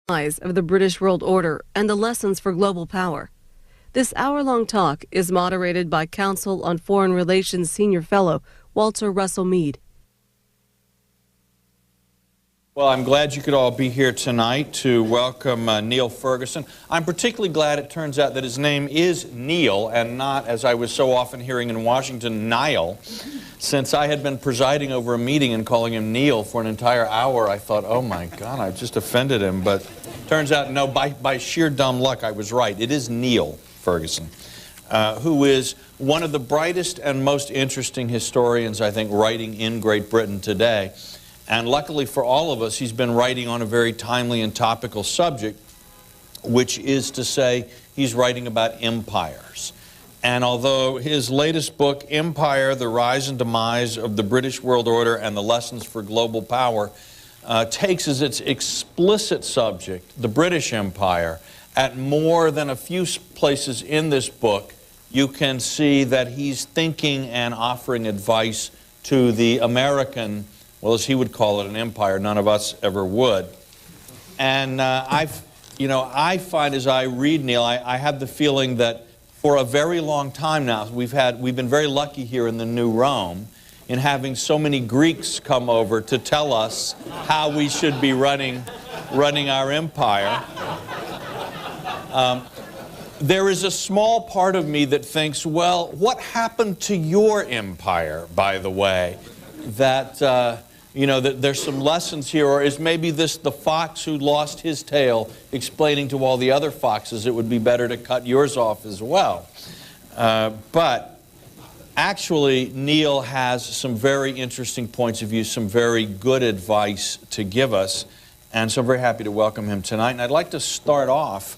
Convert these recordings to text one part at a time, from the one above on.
Rise of the British World Order and the Lessons for Global Power. This hour-long talk is moderated by Council on Foreign Relations Senior Fellow Walter Russell Mead. Well, I'm glad you could all be here tonight to welcome Neil Ferguson. I'm particularly glad it turns out that his name is Neil and not, as I was so often hearing in Washington, Niall. Since I had been presiding over a meeting and calling him Neil for an entire hour, I thought, oh my God, I've just offended him. But turns out, no, by sheer dumb luck, I was right. It is Neil Ferguson, who is one of the brightest and most interesting historians, I think, writing in Great Britain today. And luckily for all of us, he's been writing on a very timely and topical subject, which is to say he's writing about empires. And although his latest book, Empire, The Rise and Demise of the British World Order and the Lessons for Global Power, takes as its explicit subject the British Empire, at more than a few places in this book, you can see that he's thinking and offering advice to the American, well, as he would call it, an empire. None of us ever would. And I find as I read Neil, I have the feeling that for a very long time now, we've been very lucky here in the New Rome in having so many Greeks come over to tell us how we should be running our empire. There is a small part of me that thinks, well, what happened to your empire, by the way? That, that there's some lessons here, or is maybe this the fox who lost his tail explaining to all the other foxes it would be better to cut yours off as well? But actually, Neil has some very interesting points of view, some very good advice to give us, and so I'm very happy to welcome him tonight. And I'd like to start off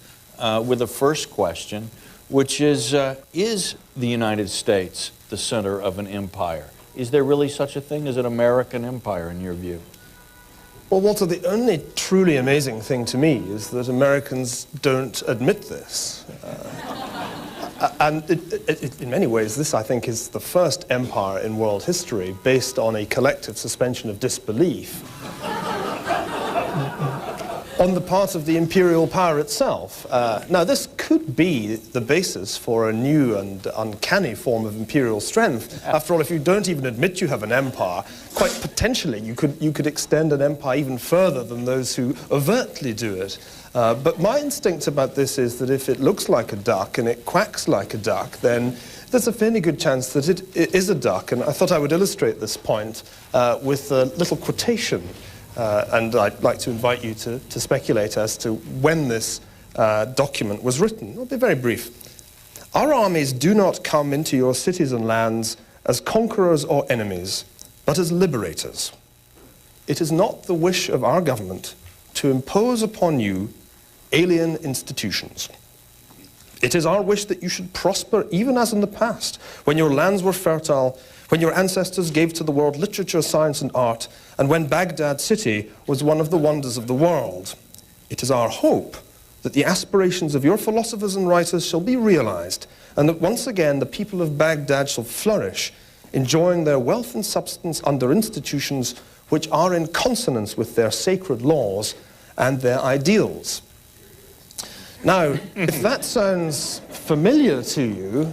with the first question, which is the United States the center of an empire? Is there really such a thing as an American empire, in your view? Well, Walter, the only truly amazing thing to me is that Americans don't admit this. And in many ways, this, I think, is the first empire in world history based on a collective suspension of disbelief on the part of the imperial power itself. Now, this could be the basis for a new and uncanny form of imperial strength. After all, if you don't even admit you have an empire, quite potentially you could extend an empire even further than those who overtly do it. But my instinct about this is that if it looks like a duck and it quacks like a duck, then there's a fairly good chance that it is a duck. And I thought I would illustrate this point with a little quotation. And I'd like to invite you to speculate as to when this document was written. It'll be very brief. Our armies do not come into your cities and lands as conquerors or enemies, but as liberators. It is not the wish of our government to impose upon you alien institutions. It is our wish that you should prosper even as in the past, when your lands were fertile, when your ancestors gave to the world literature, science, and art, and when Baghdad city was one of the wonders of the world. It is our hope that the aspirations of your philosophers and writers shall be realized, and that once again the people of Baghdad shall flourish, enjoying their wealth and substance under institutions which are in consonance with their sacred laws and their ideals. Now, if that sounds familiar to you,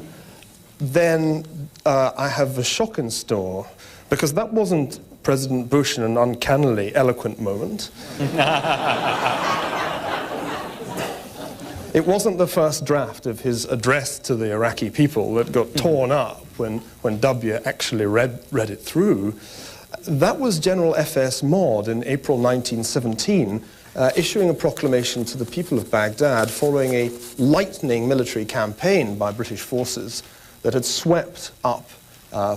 then I have a shock in store, because that wasn't President Bush in an uncannily eloquent moment. It wasn't the first draft of his address to the Iraqi people that got torn up when W actually read it through. That was General F.S. Maud in April 1917, issuing a proclamation to the people of Baghdad following a lightning military campaign by British forces that had swept up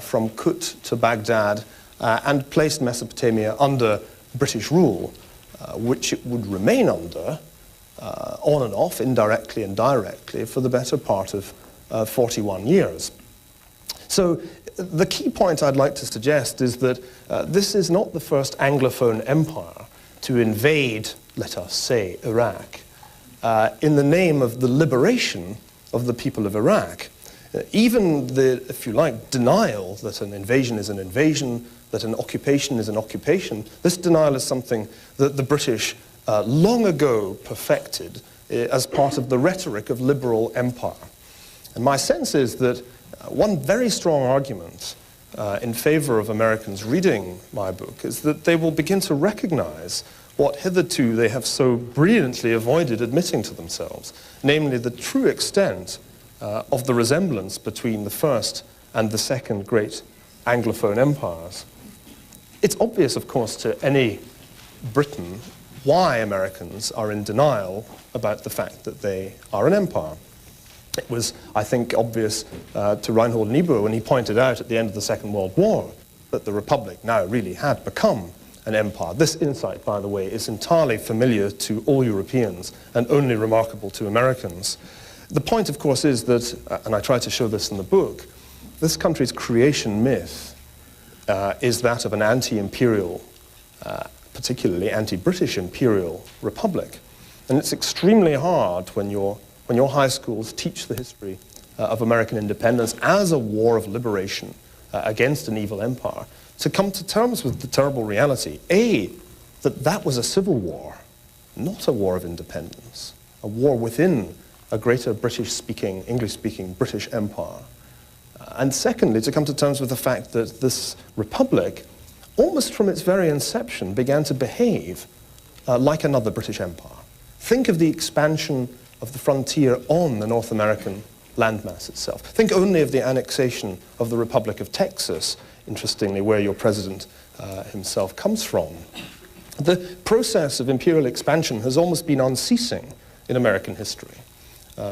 from Kut to Baghdad and placed Mesopotamia under British rule, which it would remain under, on and off, indirectly and directly, for the better part of 41 years. So the key point I'd like to suggest is that this is not the first Anglophone empire to invade, let us say, Iraq, in the name of the liberation of the people of Iraq. Even the, if you like, denial that an invasion is an invasion, that an occupation is an occupation, this denial is something that the British long ago perfected as part of the rhetoric of liberal empire. And my sense is that one very strong argument in favor of Americans reading my book is that they will begin to recognize what hitherto they have so brilliantly avoided admitting to themselves, namely the true extent of the resemblance between the first and the second great Anglophone empires. It's obvious, of course, to any Briton why Americans are in denial about the fact that they are an empire. It was, I think, obvious to Reinhold Niebuhr when he pointed out at the end of the Second World War that the Republic now really had become an empire. This insight, by the way, is entirely familiar to all Europeans and only remarkable to Americans. The point, of course, is that, and I try to show this in the book, this country's creation myth is that of an anti-imperial, particularly anti-British imperial republic. And it's extremely hard when your high schools teach the history of American independence as a war of liberation against an evil empire, to come to terms with the terrible reality, A, that that was a civil war, not a war of independence, a war within a greater British-speaking, English-speaking British empire. And secondly, to come to terms with the fact that this republic, almost from its very inception, began to behave like another British empire. Think of the expansion of the frontier on the North American landmass itself. Think only of the annexation of the Republic of Texas, interestingly, where your president himself comes from. The process of imperial expansion has almost been unceasing in American history.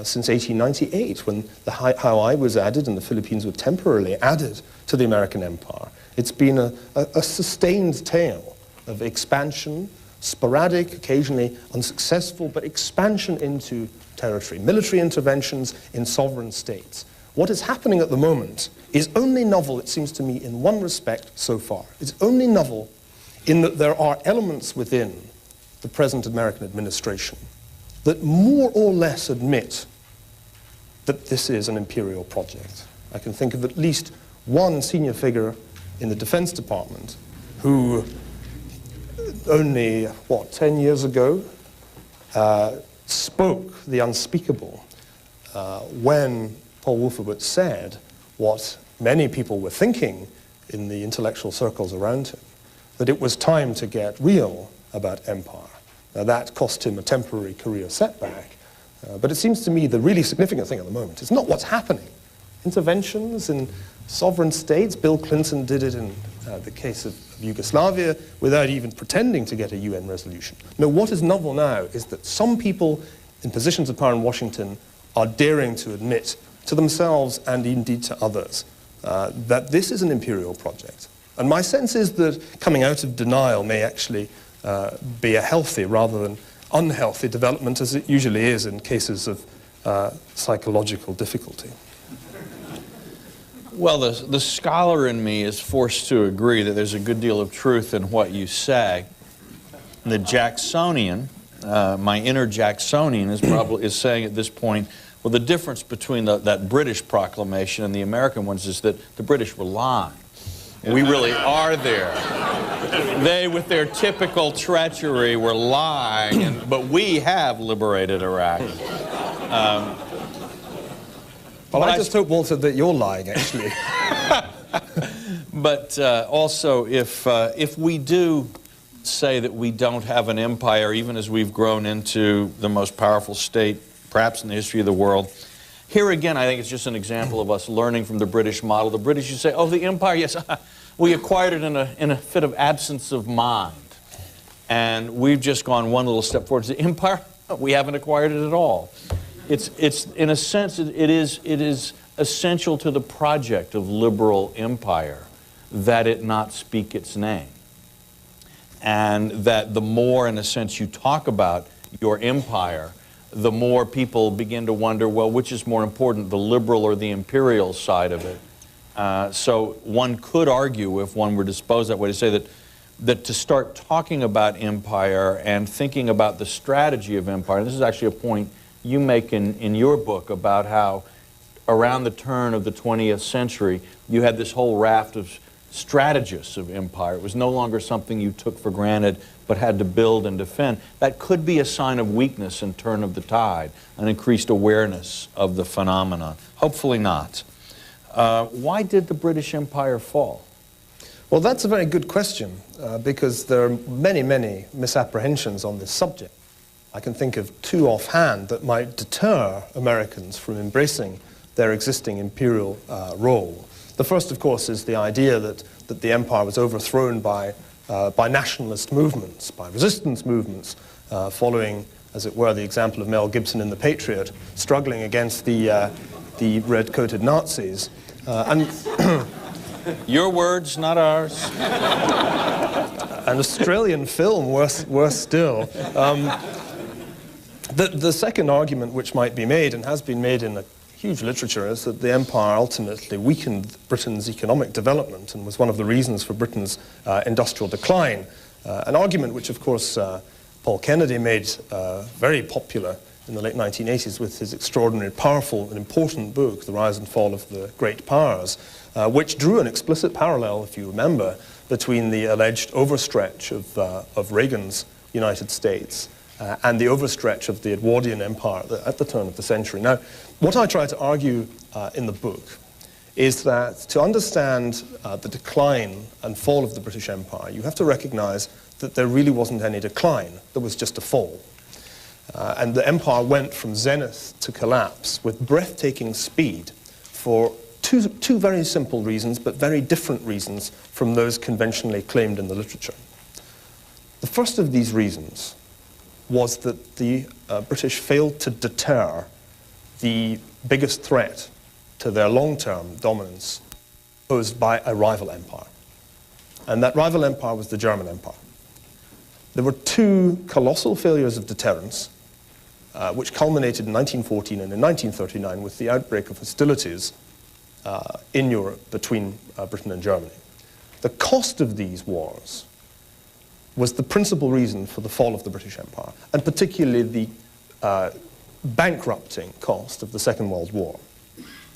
Since 1898, when the Hawaii was added and the Philippines were temporarily added to the American empire, it's been a sustained tale of expansion, sporadic, occasionally unsuccessful, but expansion into territory, military interventions in sovereign states. What is happening at the moment is only novel, it seems to me, in one respect so far. It's only novel in that there are elements within the present American administration that more or less admit that this is an imperial project. I can think of at least one senior figure in the Defense Department who only, 10 years ago, spoke the unspeakable when Paul Wolfowitz said what many people were thinking in the intellectual circles around him, that it was time to get real about empire. Now, that cost him a temporary career setback, but it seems to me the really significant thing at the moment is not what's happening. Interventions in sovereign states, Bill Clinton did it in the case of Yugoslavia without even pretending to get a UN resolution. No, what is novel now is that some people in positions of power in Washington are daring to admit to themselves and indeed to others that this is an imperial project. And my sense is that coming out of denial may actually be a healthy rather than unhealthy development, as it usually is in cases of psychological difficulty. Well, the scholar in me is forced to agree that there's a good deal of truth in what you say. The Jacksonian, my inner Jacksonian, is saying at this point, well, the difference between that British proclamation and the American ones is that the British were lying. We really are there. They, with their typical treachery, were lying, but we have liberated Iraq. Well, I just hope, Walter, that you're lying, actually. But also, if we do say that we don't have an empire, even as we've grown into the most powerful state, perhaps in the history of the world, here again, I think it's just an example of us learning from the British model. The British, you say, oh, the empire, yes, we acquired it in a fit of absence of mind. And we've just gone one little step forward. The empire, we haven't acquired it at all. It's in a sense, it is essential to the project of liberal empire that it not speak its name. And that the more, in a sense, you talk about your empire, the more people begin to wonder, well, which is more important, the liberal or the imperial side of it? So one could argue, if one were disposed that way, to say that to start talking about empire and thinking about the strategy of empire, and this is actually a point you make in your book about how around the turn of the 20th century, you had this whole raft of strategists of empire. It was no longer something you took for granted but had to build and defend. That could be a sign of weakness and turn of the tide, an increased awareness of the phenomenon. Hopefully not. Why did the British Empire fall? Well, that's a very good question, because there are many, many misapprehensions on this subject. I can think of two offhand that might deter Americans from embracing their existing imperial role. The first, of course, is the idea that the empire was overthrown by nationalist movements, by resistance movements, following, as it were, the example of Mel Gibson in The Patriot, struggling against the red-coated Nazis. Your words, not ours. An Australian film, worse still. The second argument which might be made, and has been made in a huge literature, is that the empire ultimately weakened Britain's economic development and was one of the reasons for Britain's industrial decline. An argument which, of course, Paul Kennedy made very popular in the late 1980s with his extraordinary, powerful and important book, The Rise and Fall of the Great Powers, which drew an explicit parallel, if you remember, between the alleged overstretch of Reagan's United States and the overstretch of the Edwardian Empire at the turn of the century. Now, what I try to argue in the book is that to understand the decline and fall of the British Empire, you have to recognize that there really wasn't any decline, there was just a fall. And the empire went from zenith to collapse with breathtaking speed for two very simple reasons, but very different reasons from those conventionally claimed in the literature. The first of these reasons was that the British failed to deter the biggest threat to their long-term dominance posed by a rival empire. And that rival empire was the German Empire. There were two colossal failures of deterrence, which culminated in 1914 and in 1939 with the outbreak of hostilities in Europe between Britain and Germany. The cost of these wars was the principal reason for the fall of the British Empire, and particularly the bankrupting cost of the Second World War.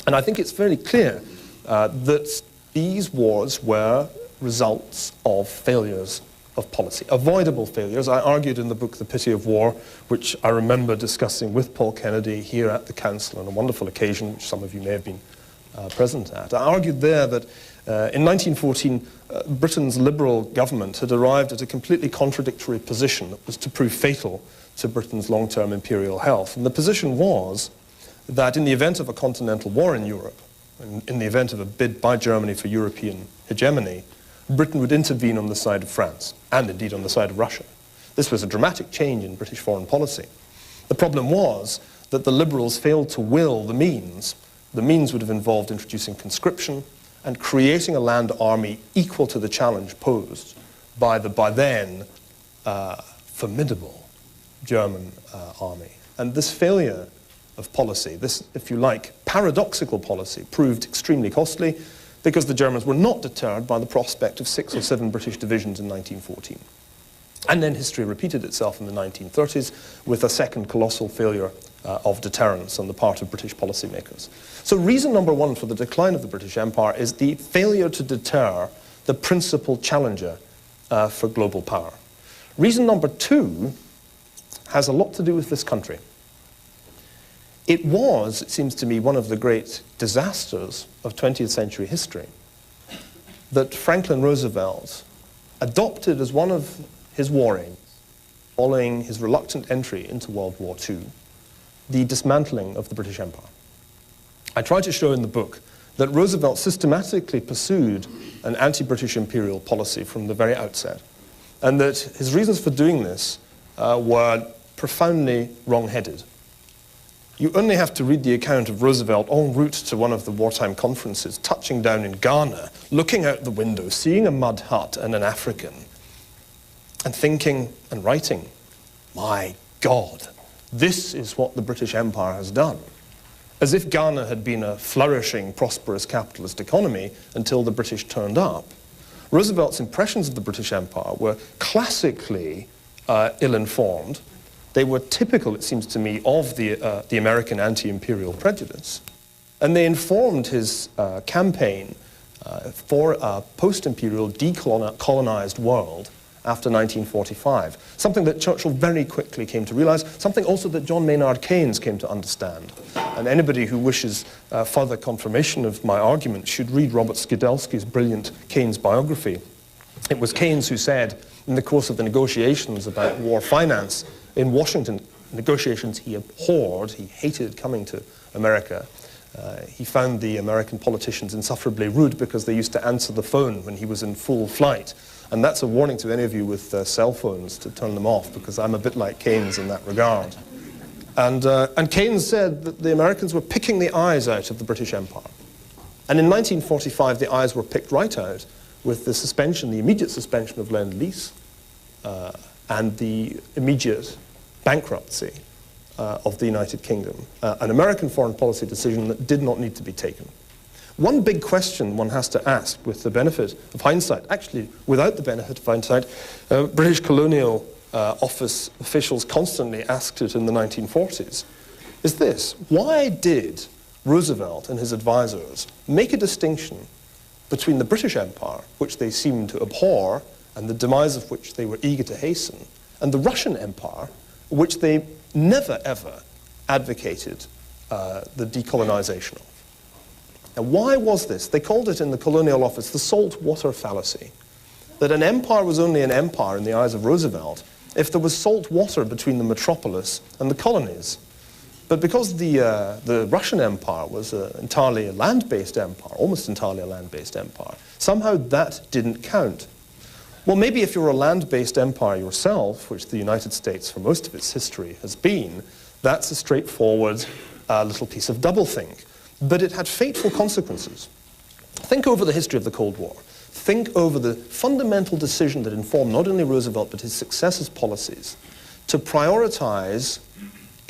And I think it's fairly clear that these wars were results of failures of policy, avoidable failures. I argued in the book The Pity of War, which I remember discussing with Paul Kennedy here at the Council on a wonderful occasion, which some of you may have been present at. I argued there that in 1914, Britain's Liberal government had arrived at a completely contradictory position that was to prove fatal to Britain's long-term imperial health. And the position was that in the event of a continental war in Europe, in the event of a bid by Germany for European hegemony, Britain would intervene on the side of France, and indeed on the side of Russia. This was a dramatic change in British foreign policy. The problem was that the Liberals failed to will the means. The means would have involved introducing conscription and creating a land army equal to the challenge posed by the, by then, formidable German army. And this failure of policy, this, if you like, paradoxical policy, proved extremely costly because the Germans were not deterred by the prospect of 6 or 7 British divisions in 1914. And then history repeated itself in the 1930s with a second colossal failure of deterrence on the part of British policymakers. So reason number one for the decline of the British Empire is the failure to deter the principal challenger for global power. Reason number two has a lot to do with this country. It was, it seems to me, one of the great disasters of 20th century history that Franklin Roosevelt adopted as one of his war aims, following his reluctant entry into World War II, the dismantling of the British Empire. I try to show in the book that Roosevelt systematically pursued an anti-British imperial policy from the very outset, and that his reasons for doing this were profoundly wrong-headed. You only have to read the account of Roosevelt en route to one of the wartime conferences, touching down in Ghana, looking out the window, seeing a mud hut and an African, and thinking and writing, my God, this is what the British Empire has done. As if Ghana had been a flourishing, prosperous capitalist economy until the British turned up. Roosevelt's impressions of the British Empire were classically ill-informed. They were typical, it seems to me, of the American anti-imperial prejudice. And they informed his campaign for a post-imperial, decolonized world after 1945, something that Churchill very quickly came to realize, something also that John Maynard Keynes came to understand. And anybody who wishes further confirmation of my argument should read Robert Skidelsky's brilliant Keynes biography. It was Keynes who said, in the course of the negotiations about war finance in Washington, negotiations he abhorred, he hated coming to America. He found the American politicians insufferably rude because they used to answer the phone when he was in full flight. And that's a warning to any of you with cell phones to turn them off, because I'm a bit like Keynes in that regard. And Keynes said that the Americans were picking the eyes out of the British Empire. And in 1945, the eyes were picked right out with the suspension, the immediate suspension of Lend-Lease and the immediate bankruptcy of the United Kingdom, an American foreign policy decision that did not need to be taken. One big question one has to ask with the benefit of hindsight, actually without the benefit of hindsight, British colonial office officials constantly asked it in the 1940s, is this: why did Roosevelt and his advisors make a distinction between the British Empire, which they seemed to abhor and the demise of which they were eager to hasten, and the Russian Empire, which they never ever advocated the decolonization of? And why was this? They called it in the colonial office the salt water fallacy, that an empire was only an empire in the eyes of Roosevelt if there was salt water between the metropolis and the colonies. But because the Russian Empire was entirely a land-based empire, almost entirely a land-based empire, somehow that didn't count. Well, maybe if you're a land-based empire yourself, which the United States for most of its history has been, that's a straightforward little piece of doublethink. But it had fateful consequences. Think over the history of the Cold War. Think over the fundamental decision that informed not only Roosevelt but his successors' policies to prioritize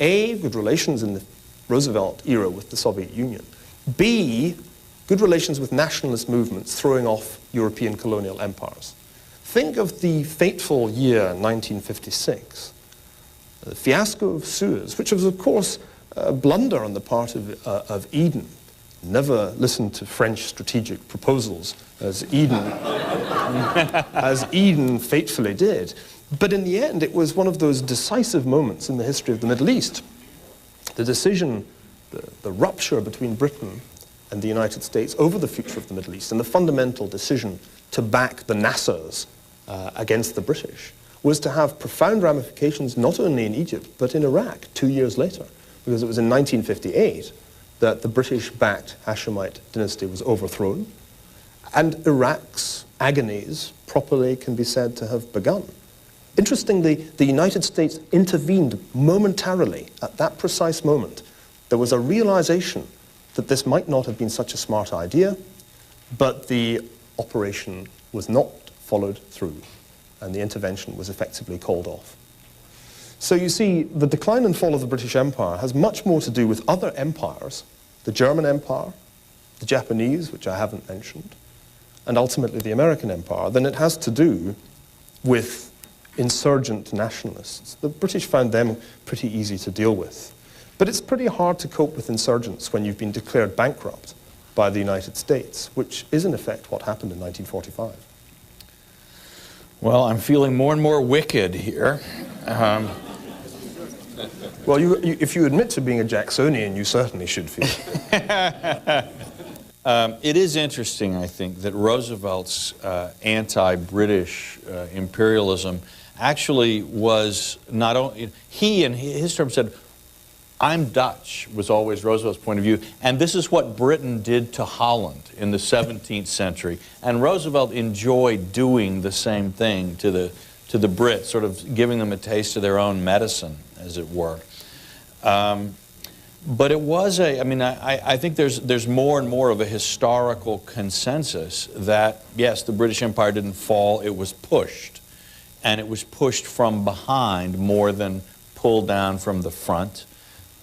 A, good relations in the Roosevelt era with the Soviet Union, B, good relations with nationalist movements throwing off European colonial empires. Think of the fateful year 1956, the fiasco of Suez, which was, of course, a blunder on the part of Eden. Never listened to French strategic proposals as Eden fatefully did. But in the end, it was one of those decisive moments in the history of the Middle East. The decision, the rupture between Britain and the United States over the future of the Middle East, and the fundamental decision to back the Nassers against the British, was to have profound ramifications not only in Egypt, but in Iraq 2 years later. Because it was in 1958 that the British-backed Hashemite dynasty was overthrown, and Iraq's agonies properly can be said to have begun. Interestingly, the United States intervened momentarily at that precise moment. There was a realization that this might not have been such a smart idea, but the operation was not followed through, and the intervention was effectively called off. So you see, the decline and fall of the British Empire has much more to do with other empires, the German Empire, the Japanese, which I haven't mentioned, and ultimately the American Empire, than it has to do with insurgent nationalists. The British found them pretty easy to deal with. But it's pretty hard to cope with insurgents when you've been declared bankrupt by the United States, which is in effect what happened in 1945. Well, I'm feeling more and more wicked here. Well, if you admit to being a Jacksonian, you certainly should feel it. It is interesting, I think, that Roosevelt's anti-British imperialism actually was not only, he in his terms said, I'm Dutch, was always Roosevelt's point of view, and this is what Britain did to Holland in the 17th century. And Roosevelt enjoyed doing the same thing to the Brits, sort of giving them a taste of their own medicine, as it were. But it was I think there's more and more of a historical consensus that, yes, the British Empire didn't fall, it was pushed. And it was pushed from behind more than pulled down from the front.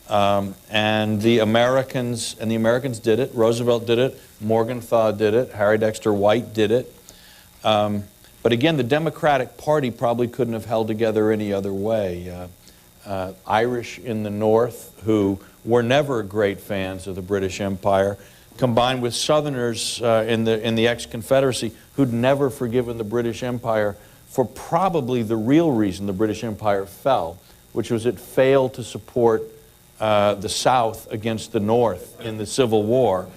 And the Americans did it. Roosevelt did it. Morgenthau did it. Harry Dexter White did it. But again, the Democratic Party probably couldn't have held together any other way. Irish in the North, who were never great fans of the British Empire, combined with Southerners in the ex-Confederacy, who'd never forgiven the British Empire for probably the real reason the British Empire fell, which was it failed to support the South against the North in the Civil War,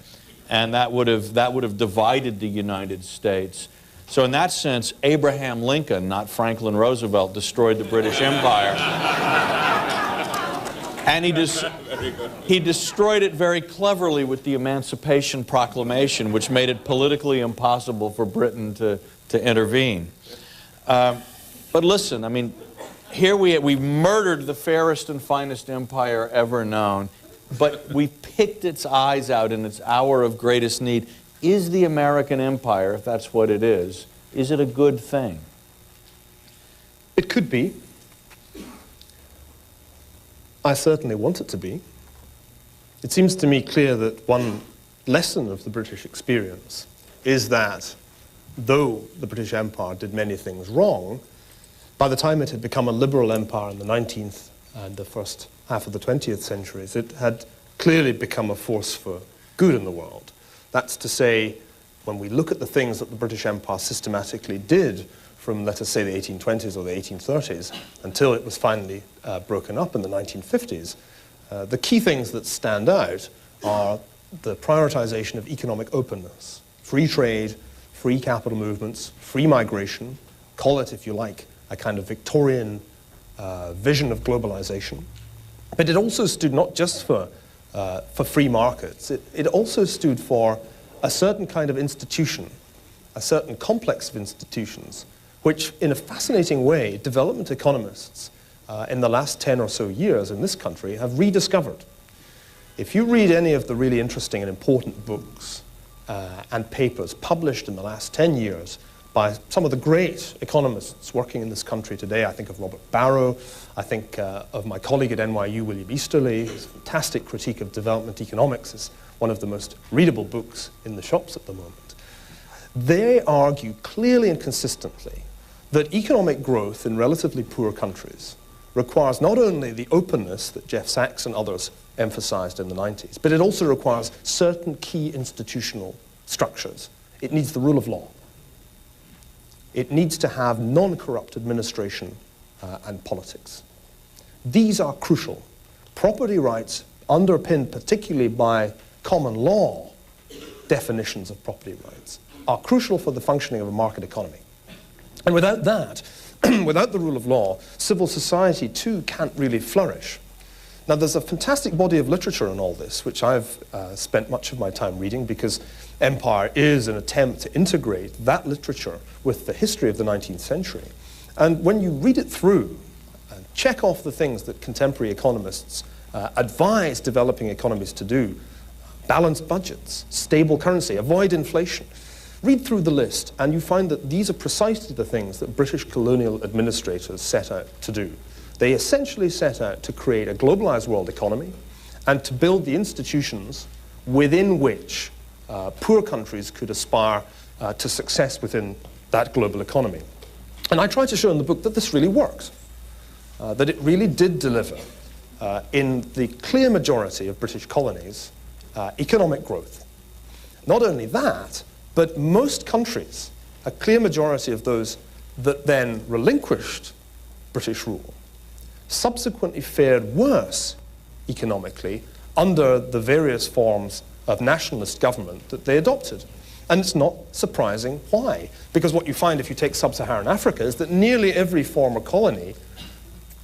and that would have divided the United States. So in that sense, Abraham Lincoln, not Franklin Roosevelt, destroyed the British Empire. And he destroyed it very cleverly with the Emancipation Proclamation, which made it politically impossible for Britain to intervene. But listen, I mean, here we've murdered the fairest and finest empire ever known, but we picked its eyes out in its hour of greatest need. Is the American empire, if that's what it is it a good thing? It could be. I certainly want it to be. It seems to me clear that one lesson of the British experience is that though the British Empire did many things wrong, by the time it had become a liberal empire in the 19th and the first half of the 20th centuries, it had clearly become a force for good in the world. That's to say, when we look at the things that the British Empire systematically did from, let us say, the 1820s or the 1830s until it was finally broken up in the 1950s, the key things that stand out are the prioritization of economic openness, free trade, free capital movements, free migration, call it, if you like, a kind of Victorian vision of globalization. But it also stood not just for free markets, it also stood for a certain kind of institution, a certain complex of institutions, which in a fascinating way, development economists in the last 10 or so years in this country have rediscovered. If you read any of the really interesting and important books and papers published in the last 10 years by some of the great economists working in this country today, I think of Robert Barrow, I think of my colleague at NYU, William Easterly, his fantastic critique of development economics is one of the most readable books in the shops at the moment. They argue clearly and consistently that economic growth in relatively poor countries requires not only the openness that Jeff Sachs and others emphasized in the 90s, but it also requires certain key institutional structures. It needs the rule of law. It needs to have non-corrupt administration and politics. These are crucial. Property rights, underpinned particularly by common law definitions of property rights, are crucial for the functioning of a market economy. And without that, without the rule of law, civil society too can't really flourish. Now there's a fantastic body of literature on all this, which I've spent much of my time reading because Empire is an attempt to integrate that literature with the history of the 19th century. And when you read it through and check off the things that contemporary economists advise developing economies to do, balanced budgets, stable currency, avoid inflation, read through the list and you find that these are precisely the things that British colonial administrators set out to do. They essentially set out to create a globalized world economy and to build the institutions within which poor countries could aspire to success within that global economy. And I try to show in the book that this really worked, that it really did deliver in the clear majority of British colonies economic growth. Not only that, but most countries, a clear majority of those that then relinquished British rule, subsequently fared worse economically under the various forms of nationalist government that they adopted. And it's not surprising why. Because what you find if you take sub-Saharan Africa is that nearly every former colony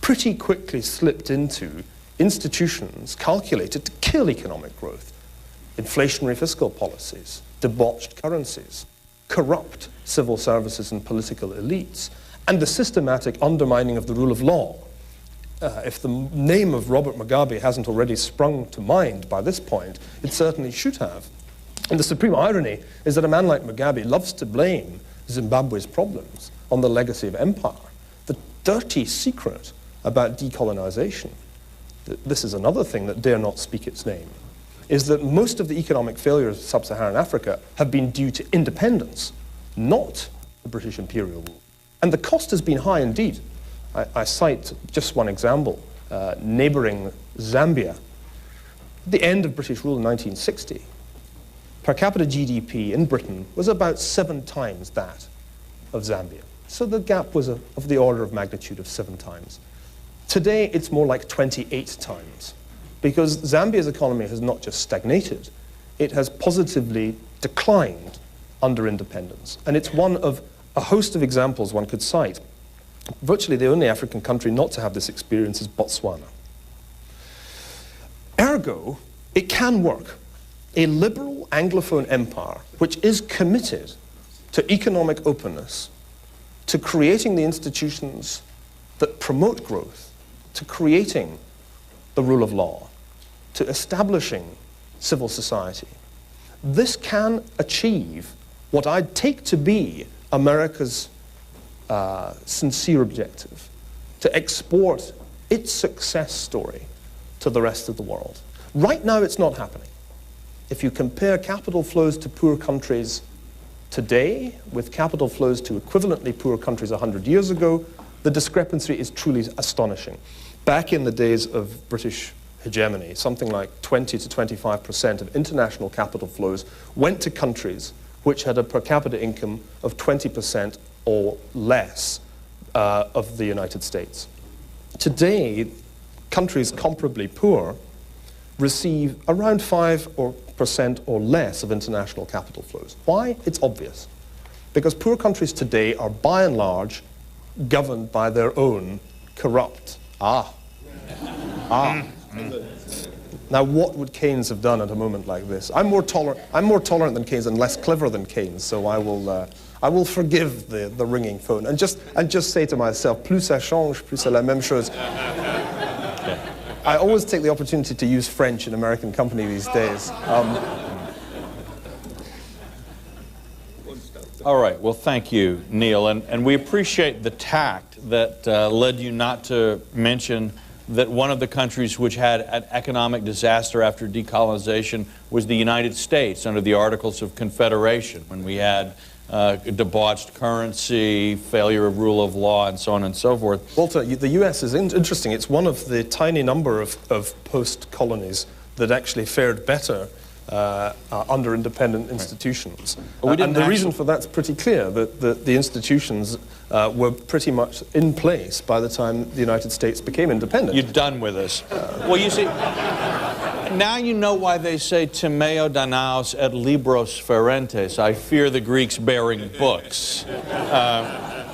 pretty quickly slipped into institutions calculated to kill economic growth. Inflationary fiscal policies, debauched currencies, corrupt civil services and political elites, and the systematic undermining of the rule of law. If the name of Robert Mugabe hasn't already sprung to mind by this point, it certainly should have. And the supreme irony is that a man like Mugabe loves to blame Zimbabwe's problems on the legacy of empire. The dirty secret about decolonization, this is another thing that dare not speak its name, is that most of the economic failures of sub-Saharan Africa have been due to independence, not the British imperial rule. And the cost has been high indeed. I cite just one example, neighboring Zambia. At the end of British rule in 1960, per capita GDP in Britain was about 7 times that of Zambia. So the gap was of the order of magnitude of 7 times. Today, it's more like 28 times, because Zambia's economy has not just stagnated, it has positively declined under independence. And it's one of a host of examples one could cite. Virtually the only African country not to have this experience is Botswana. Ergo, it can work. A liberal Anglophone empire, which is committed to economic openness, to creating the institutions that promote growth, to creating the rule of law, to establishing civil society. This can achieve what I'd take to be America's sincere objective, to export its success story to the rest of the world. Right now, it's not happening. If you compare capital flows to poor countries today with capital flows to equivalently poor countries 100 years ago, the discrepancy is truly astonishing. Back in the days of British hegemony, something like 20 to 25% of international capital flows went to countries which had a per capita income of 20% or less of the United States. Today, countries comparably poor receive around 5% or less of international capital flows. Why? It's obvious. Because poor countries today are by and large governed by their own corrupt. Now, what would Keynes have done at a moment like this? I'm more tolerant than Keynes and less clever than Keynes, so I will forgive the ringing phone and just say to myself, plus ça change, plus c'est la même chose. I always take the opportunity to use French in American company these days. All right, well, thank you, Neil, and we appreciate the tact that led you not to mention that one of the countries which had an economic disaster after decolonization was the United States under the Articles of Confederation, when we had debauched currency, failure of rule of law, and so on and so forth. Walter, the US is interesting. It's one of the tiny number of post-colonies that actually fared better under independent institutions. And the reason for that's pretty clear, that the institutions were pretty much in place by the time the United States became independent. You're done with us. Well, you see, now you know why they say timeo danaos et libros ferentes. I fear the Greeks bearing books.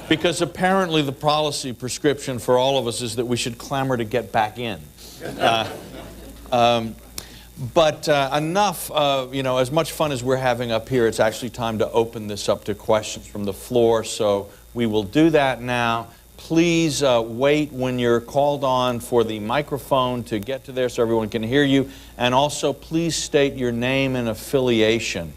Because apparently the policy prescription for all of us is that we should clamor to get back in. But enough, as much fun as we're having up here, it's actually time to open this up to questions from the floor, so we will do that now. Please wait when you're called on for the microphone to get to there so everyone can hear you. And also, please state your name and affiliation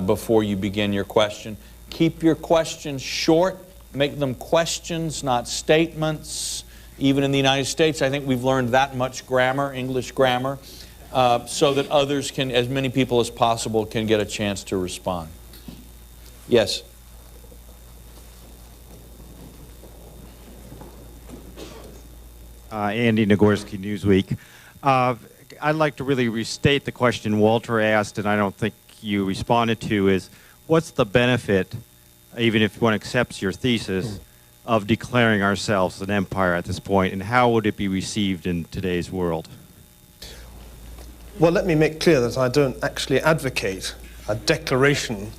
before you begin your question. Keep your questions short. Make them questions, not statements. Even in the United States, I think we've learned that much grammar, English grammar, so that others can, as many people as possible, can get a chance to respond. Yes? Andy Nagorski, Newsweek. I'd like to really restate the question Walter asked, and I don't think you responded to, is what's the benefit, even if one accepts your thesis, of declaring ourselves an empire at this point, and how would it be received in today's world? Well, let me make clear that I don't actually advocate a declaration.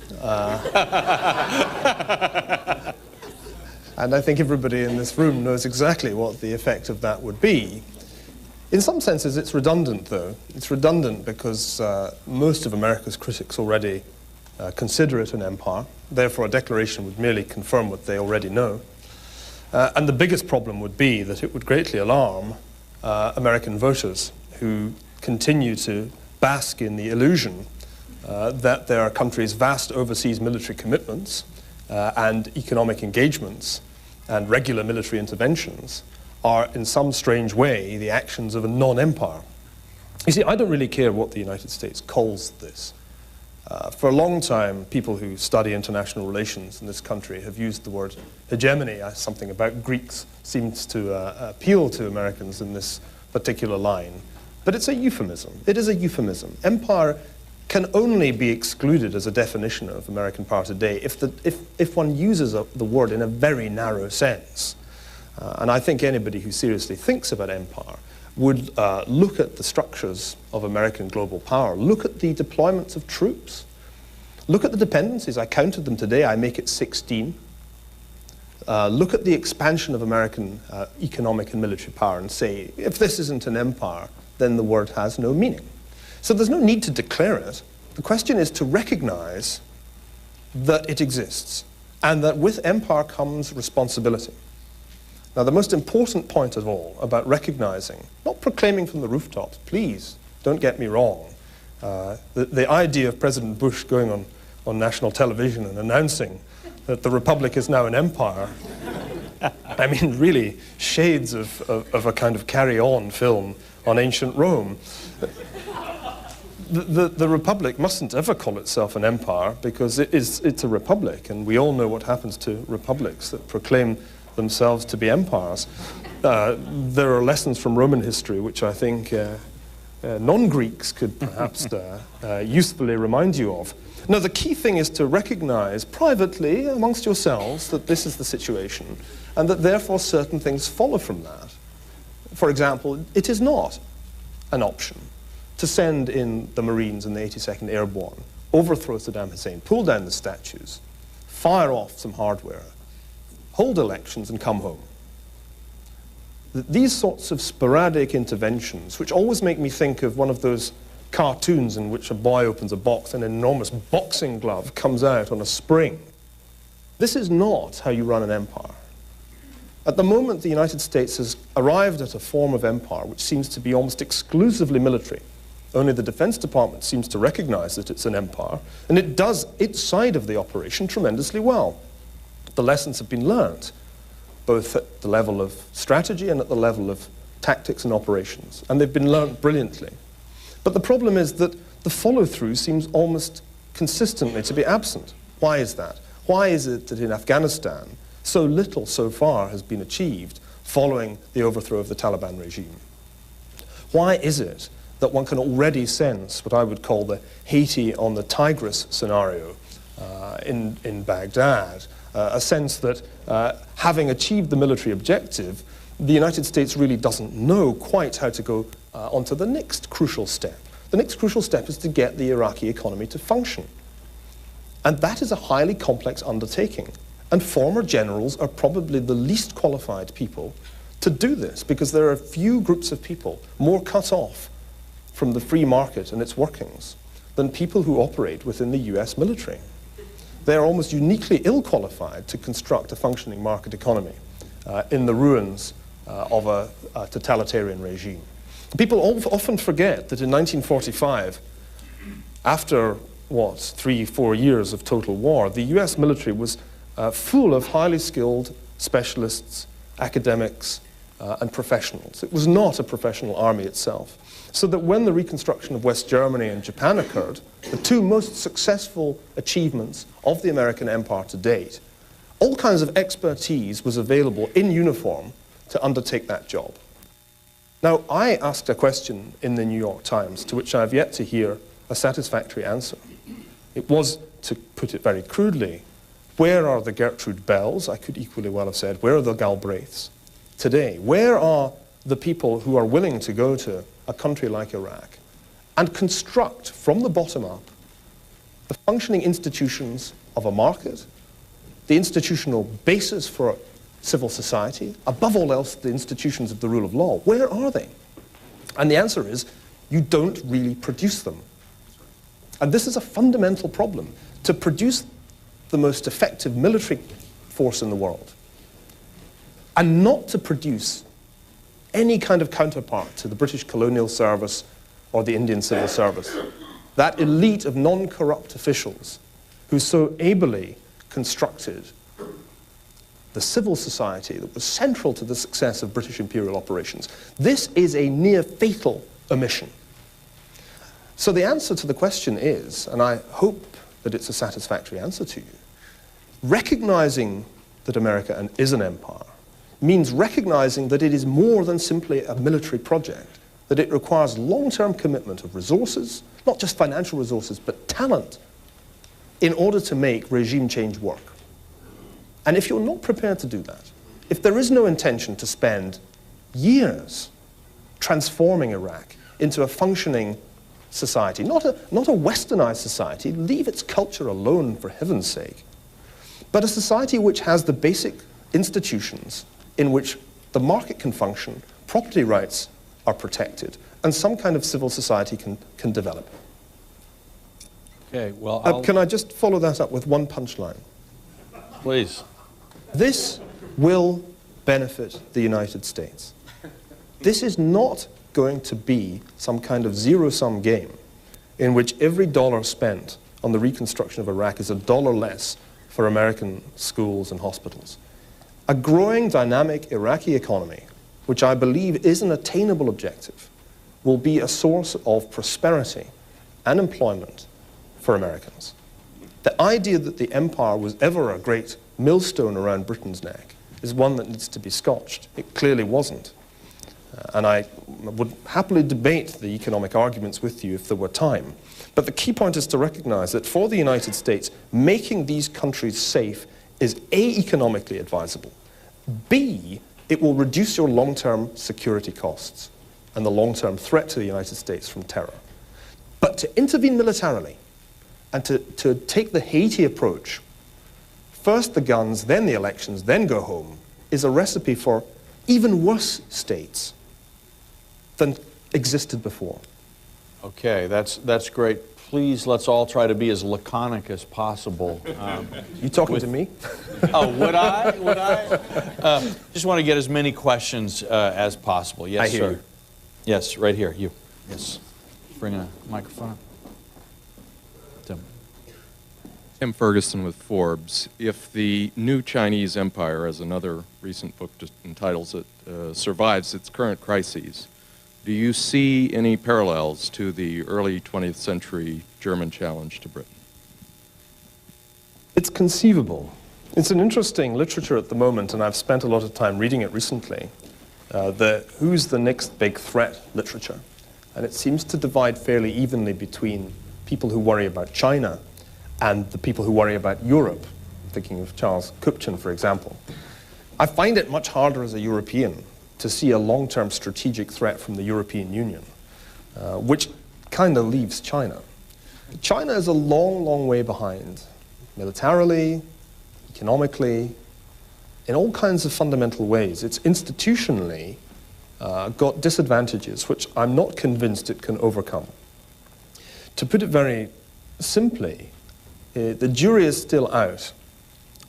And I think everybody in this room knows exactly what the effect of that would be. In some senses, it's redundant, though. It's redundant because most of America's critics already consider it an empire. Therefore, a declaration would merely confirm what they already know. And the biggest problem would be that it would greatly alarm American voters who continue to bask in the illusion that their country's vast overseas military commitments and economic engagements and regular military interventions are in some strange way the actions of a non-empire. You see, I don't really care what the United States calls this. For a long time, people who study international relations in this country have used the word hegemony as something about Greeks seems to appeal to Americans in this particular line. But it's a euphemism. It is a euphemism. Empire can only be excluded as a definition of American power today if one uses the word in a very narrow sense. And I think anybody who seriously thinks about empire would look at the structures of American global power, look at the deployments of troops, look at the dependencies. I counted them today, I make it 16. Look at the expansion of American economic and military power and say, if this isn't an empire, then the word has no meaning. So there's no need to declare it. The question is to recognize that it exists and that with empire comes responsibility. Now, the most important point of all about recognizing, not proclaiming from the rooftops, please, don't get me wrong. The idea of President Bush going on national television and announcing that the Republic is now an empire, I mean, really, shades of a kind of carry-on film on ancient Rome. The Republic mustn't ever call itself an empire because it's a republic, and we all know what happens to republics that proclaim themselves to be empires. There are lessons from Roman history which I think non-Greeks could perhaps usefully remind you of. Now, the key thing is to recognize privately amongst yourselves that this is the situation and that therefore certain things follow from that. For example, it is not an option to send in the Marines and the 82nd Airborne, overthrow Saddam Hussein, pull down the statues, fire off some hardware, hold elections and come home. These sorts of sporadic interventions, which always make me think of one of those cartoons in which a boy opens a box and an enormous boxing glove comes out on a spring. This is not how you run an empire. At the moment, the United States has arrived at a form of empire which seems to be almost exclusively military. Only the Defense Department seems to recognize that it's an empire, and it does its side of the operation tremendously well. The lessons have been learned, both at the level of strategy and at the level of tactics and operations, and they've been learned brilliantly. But the problem is that the follow-through seems almost consistently to be absent. Why is that? Why is it that in Afghanistan so little so far has been achieved following the overthrow of the Taliban regime? Why is it that one can already sense what I would call the Haiti on the Tigris scenario in Baghdad, a sense that having achieved the military objective, the United States really doesn't know quite how to go onto the next crucial step. The next crucial step is to get the Iraqi economy to function. And that is a highly complex undertaking. And former generals are probably the least qualified people to do this, because there are few groups of people more cut off from the free market and its workings than people who operate within the US military. They are almost uniquely ill-qualified to construct a functioning market economy in the ruins of a totalitarian regime. People often forget that in 1945, after, 3-4 years of total war, the US military was full of highly skilled specialists, academics, and professionals. It was not a professional army itself. So that when the reconstruction of West Germany and Japan occurred, the two most successful achievements of the American empire to date, all kinds of expertise was available in uniform to undertake that job. Now, I asked a question in the New York Times to which I have yet to hear a satisfactory answer. It was, to put it very crudely, where are the Gertrude Bells? I could equally well have said, where are the Galbraiths today? Where are the people who are willing to go to a country like Iraq and construct from the bottom up the functioning institutions of a market, the institutional basis for civil society, above all else the institutions of the rule of law? Where are they? And the answer is, you don't really produce them. And this is a fundamental problem. To produce the most effective military force in the world, and not to produce any kind of counterpart to the British colonial service or the Indian civil service, that elite of non-corrupt officials who so ably constructed the civil society that was central to the success of British imperial operations. This is a near fatal omission. So the answer to the question is, and I hope that it's a satisfactory answer to you, recognizing that America is an empire means recognizing that it is more than simply a military project, that it requires long-term commitment of resources, not just financial resources, but talent, in order to make regime change work. And if you're not prepared to do that, if there is no intention to spend years transforming Iraq into a functioning society, not a westernized society, leave its culture alone for heaven's sake, but a society which has the basic institutions in which the market can function, property rights are protected, and some kind of civil society can develop. Okay, well, can I just follow that up with one punchline? please. This will benefit the United States. This is not going to be some kind of zero-sum game in which every dollar spent on the reconstruction of Iraq is a dollar less for American schools and hospitals. A growing, dynamic Iraqi economy, which I believe is an attainable objective, will be a source of prosperity and employment for Americans. The idea that the empire was ever a great millstone around Britain's neck is one that needs to be scotched. It clearly wasn't. And I would happily debate the economic arguments with you if there were time. But the key point is to recognize that for the United States, making these countries safe is A, economically advisable, B, it will reduce your long-term security costs and the long-term threat to the United States from terror. But to intervene militarily and to take the Haiti approach, first the guns, then the elections, then go home, is a recipe for even worse states than existed before. Okay, that's great. Please, let's all try to be as laconic as possible. You talking to me? Oh, would I? Would I? Just want to get as many questions as possible. Yes, I hear sir. you. Yes, right here. You. Yes. Bring a microphone up. Tim. Tim Ferguson with Forbes. If the new Chinese empire, as another recent book just entitles it, survives its current crises, do you see any parallels to the early 20th century German challenge to Britain? It's conceivable. It's an interesting literature at the moment, and I've spent a lot of time reading it recently. The who's the next big threat literature. And it seems to divide fairly evenly between people who worry about China and the people who worry about Europe. I'm thinking of Charles Kupchan, for example. I find it much harder as a European to see a long-term strategic threat from the European Union, which kind of leaves China. China is a long, long way behind, militarily, economically, in all kinds of fundamental ways. It's institutionally got disadvantages which I'm not convinced it can overcome. To put it very simply, the jury is still out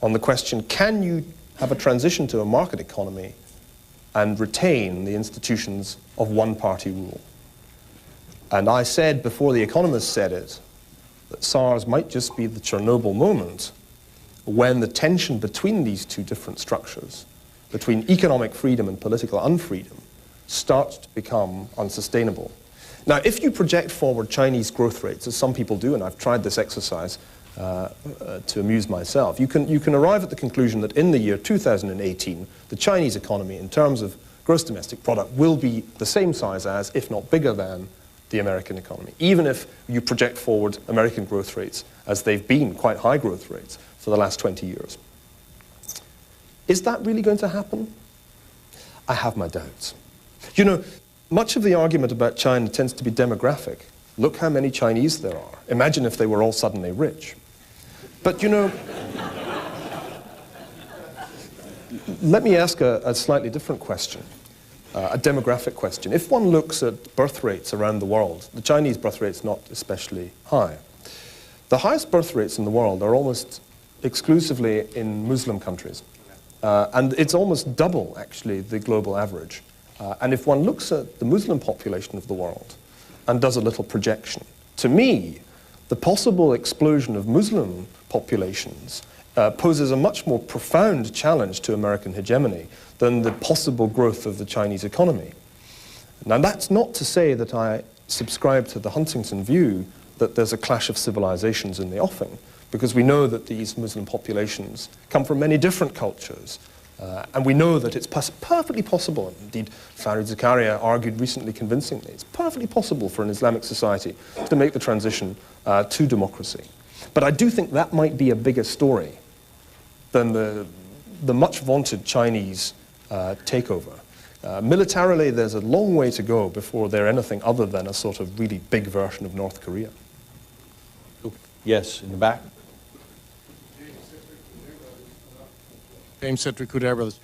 on the question, can you have a transition to a market economy and retain the institutions of one-party rule? And I said before The Economist said it, that SARS might just be the Chernobyl moment when the tension between these two different structures, between economic freedom and political unfreedom, starts to become unsustainable. Now, if you project forward Chinese growth rates, as some people do, and I've tried this exercise to amuse myself, you can arrive at the conclusion that in the year 2018, the Chinese economy, in terms of gross domestic product, will be the same size as, if not bigger than, the American economy, even if you project forward American growth rates as they've been, quite high growth rates, for the last 20 years. Is that really going to happen? I have my doubts. You know, much of the argument about China tends to be demographic. Look how many Chinese there are. Imagine if they were all suddenly rich. But you know, let me ask a slightly different question, a demographic question. If one looks at birth rates around the world, the Chinese birth rate's not especially high. The highest birth rates in the world are almost exclusively in Muslim countries. And it's almost double, actually, the global average. And if one looks at the Muslim population of the world and does a little projection, to me, the possible explosion of Muslim populations poses a much more profound challenge to American hegemony than the possible growth of the Chinese economy. Now, that's not to say that I subscribe to the Huntington view that there's a clash of civilizations in the offing, because we know that these Muslim populations come from many different cultures, And we know that it's perfectly possible, and indeed Farid Zakaria argued recently convincingly, it's perfectly possible for an Islamic society to make the transition to democracy. But I do think that might be a bigger story than the much vaunted Chinese takeover. Militarily, there's a long way to go before they're anything other than a sort of really big version of North Korea. Yes, in the back. James Cedric Brothers.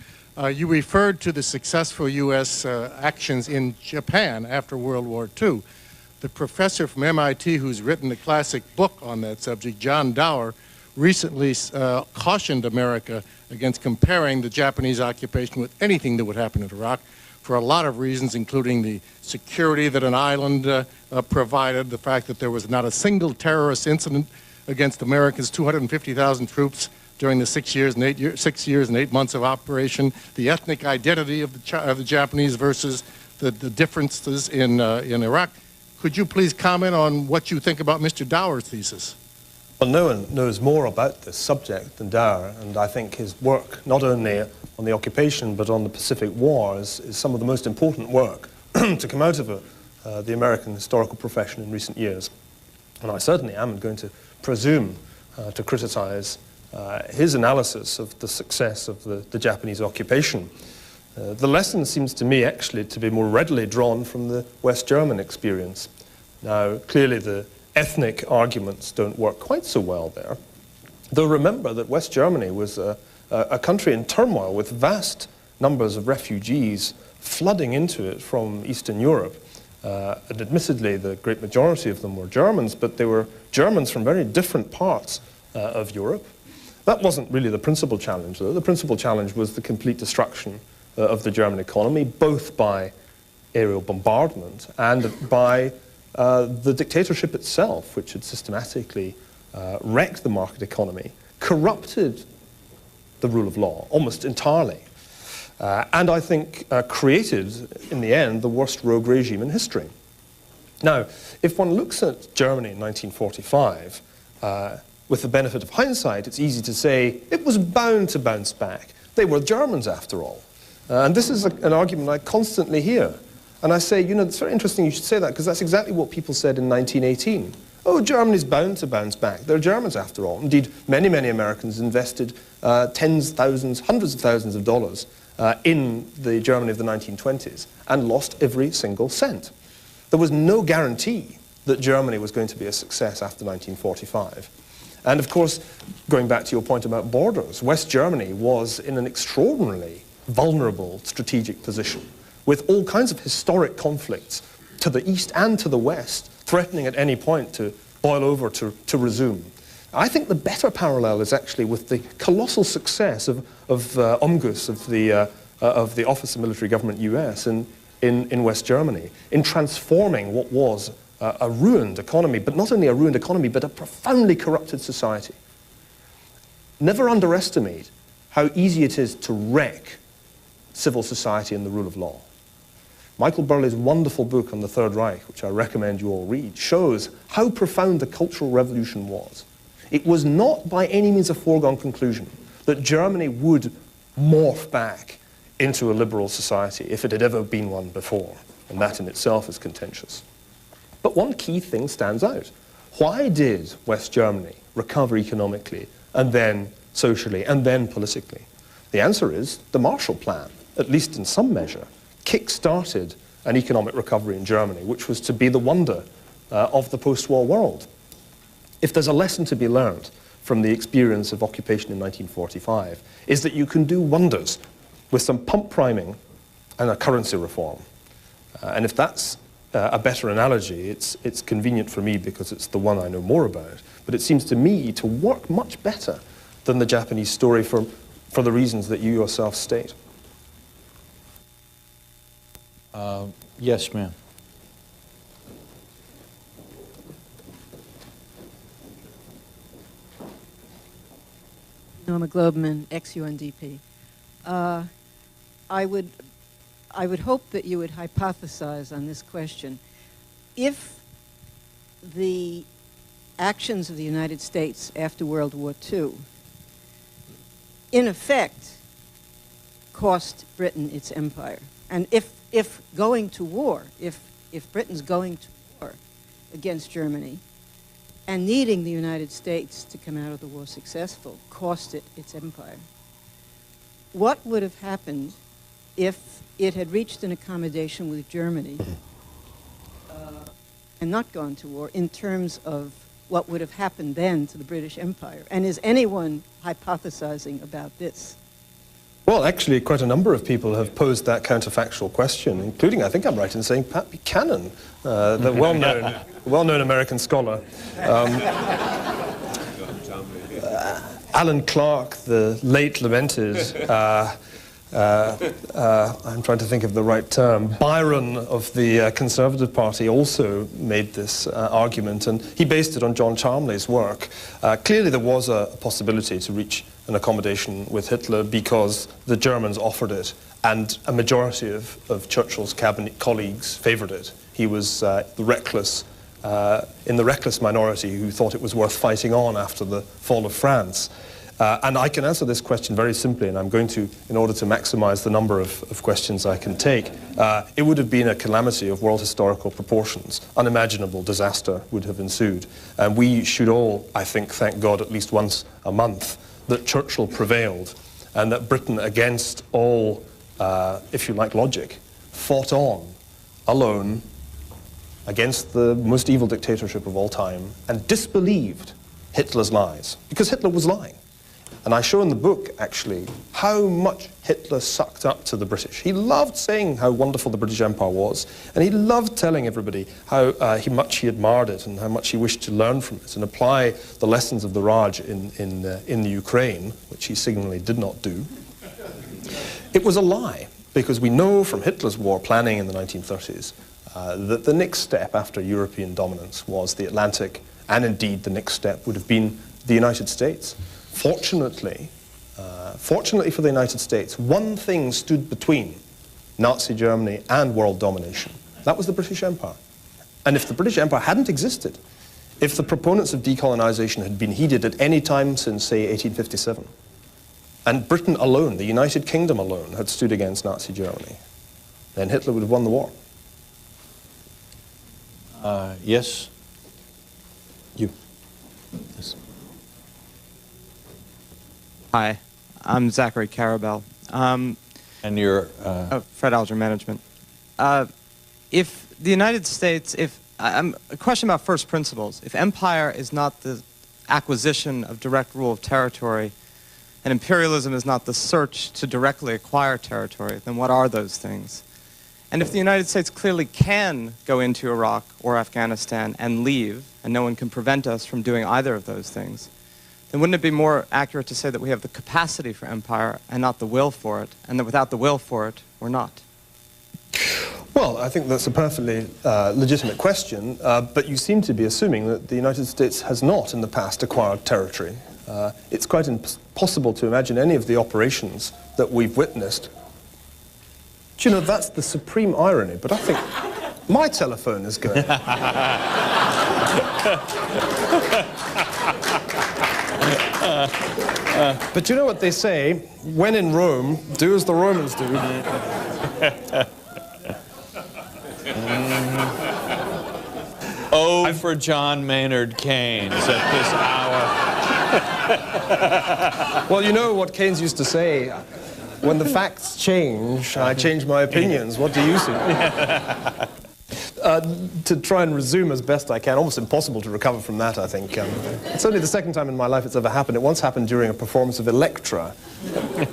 You referred to the successful U.S. Actions in Japan after World War II. The professor from MIT who's written a classic book on that subject, John Dower, recently cautioned America against comparing the Japanese occupation with anything that would happen in Iraq for a lot of reasons, including the security that an island provided, the fact that there was not a single terrorist incident against America's 250,000 troops during the 6 years and 8 months of operation, the ethnic identity of the Japanese versus the differences in Iraq. Could you please comment on what you think about Mr. Dower's thesis? Well, no one knows more about this subject than Dower, and I think his work, not only on the occupation but on the Pacific War, is some of the most important work to come out of the American historical profession in recent years. And I certainly am going to presume to criticize his analysis of the success of the Japanese occupation. The lesson seems to me actually to be more readily drawn from the West German experience. Now, clearly the ethnic arguments don't work quite so well there, though remember that West Germany was a country in turmoil with vast numbers of refugees flooding into it from Eastern Europe. And admittedly, the great majority of them were Germans, but they were Germans from very different parts of Europe. That wasn't really the principal challenge, though. The principal challenge was the complete destruction of the German economy, both by aerial bombardment and by the dictatorship itself, which had systematically wrecked the market economy, corrupted the rule of law almost entirely, and I think created, in the end, the worst rogue regime in history. Now, if one looks at Germany in 1945, with the benefit of hindsight, it's easy to say it was bound to bounce back. They were Germans, after all. And this is an argument I constantly hear. And I say, you know, it's very interesting you should say that, because that's exactly what people said in 1918. Oh, Germany's bound to bounce back. They're Germans, after all. Indeed, many, many Americans invested tens of thousands, hundreds of thousands of dollars in the Germany of the 1920s and lost every single cent. There was no guarantee that Germany was going to be a success after 1945. And of course, going back to your point about borders, West Germany was in an extraordinarily vulnerable strategic position, with all kinds of historic conflicts to the east and to the west, threatening at any point to boil over, to resume. I think the better parallel is actually with the colossal success of OMGUS, of the Office of Military Government US in West Germany, in transforming what was a ruined economy, but not only a ruined economy, but a profoundly corrupted society. Never underestimate how easy it is to wreck civil society and the rule of law. Michael Burley's wonderful book on the Third Reich, which I recommend you all read, shows how profound the Cultural Revolution was. It was not by any means a foregone conclusion that Germany would morph back into a liberal society if it had ever been one before, and that in itself is contentious. But one key thing stands out. Why did West Germany recover economically, and then socially, and then politically? The answer is the Marshall Plan, at least in some measure, kick-started an economic recovery in Germany, which was to be the wonder of the post-war world. If there's a lesson to be learned from the experience of occupation in 1945, is that you can do wonders with some pump priming and a currency reform. And if that's a better analogy, it's convenient for me because it's the one I know more about, but it seems to me to work much better than the Japanese story for the reasons that you yourself state. Yes, ma'am. Norma Globman, ex-UNDP. I would hope that you would hypothesize on this question. If the actions of the United States after World War II, in effect, cost Britain its empire. And if going to war, if Britain's going to war against Germany and needing the United States to come out of the war successful cost it its empire, what would have happened if it had reached an accommodation with Germany and not gone to war in terms of what would have happened then to the British Empire? And is anyone hypothesizing about this? Well, actually, quite a number of people have posed that counterfactual question, including, I think I'm right in saying, Pat Buchanan, the well-known American scholar. Alan Clark, the late lamented, I'm trying to think of the right term, Byron of the Conservative Party also made this argument, and he based it on John Chalmley's work. Clearly there was a possibility to reach an accommodation with Hitler because the Germans offered it, and a majority of Churchill's cabinet colleagues favoured it. He was in the reckless minority who thought it was worth fighting on after the fall of France. And I can answer this question very simply, and I'm going to, in order to maximize the number of questions I can take, it would have been a calamity of world historical proportions. Unimaginable disaster would have ensued. And we should all, I think, thank God at least once a month that Churchill prevailed and that Britain, against all, if you like, logic, fought on, alone, against the most evil dictatorship of all time and disbelieved Hitler's lies, because Hitler was lying. And I show in the book, actually, how much Hitler sucked up to the British. He loved saying how wonderful the British Empire was, and he loved telling everybody how much he admired it and how much he wished to learn from it and apply the lessons of the Raj in the Ukraine, which he signally did not do. It was a lie, because we know from Hitler's war planning in the 1930s that the next step after European dominance was the Atlantic, and indeed the next step would have been the United States. Fortunately for the United States, one thing stood between Nazi Germany and world domination. That was the British Empire. And if the British Empire hadn't existed, if the proponents of decolonization had been heeded at any time since, say, 1857, and Britain alone, the United Kingdom alone, had stood against Nazi Germany, then Hitler would have won the war. Yes? You. Yes. Hi, I'm Zachary Carabell. And you're... Fred Alger Management. If the United States, a question about first principles. If empire is not the acquisition of direct rule of territory, and imperialism is not the search to directly acquire territory, then what are those things? And if the United States clearly can go into Iraq or Afghanistan and leave, and no one can prevent us from doing either of those things, then wouldn't it be more accurate to say that we have the capacity for empire and not the will for it, and that without the will for it, we're not? Well, I think that's a perfectly legitimate question, but you seem to be assuming that the United States has not in the past acquired territory. It's quite impossible to imagine any of the operations that we've witnessed. Do you know, that's the supreme irony, but I think my telephone is going. But you know what they say, when in Rome, do as the Romans do. Oh, for John Maynard Keynes at this hour. Well, you know what Keynes used to say, when the facts change, I change my opinions. What do you see? To try and resume as best I can, almost impossible to recover from that, I think. It's only the second time in my life it's ever happened. It once happened during a performance of Electra.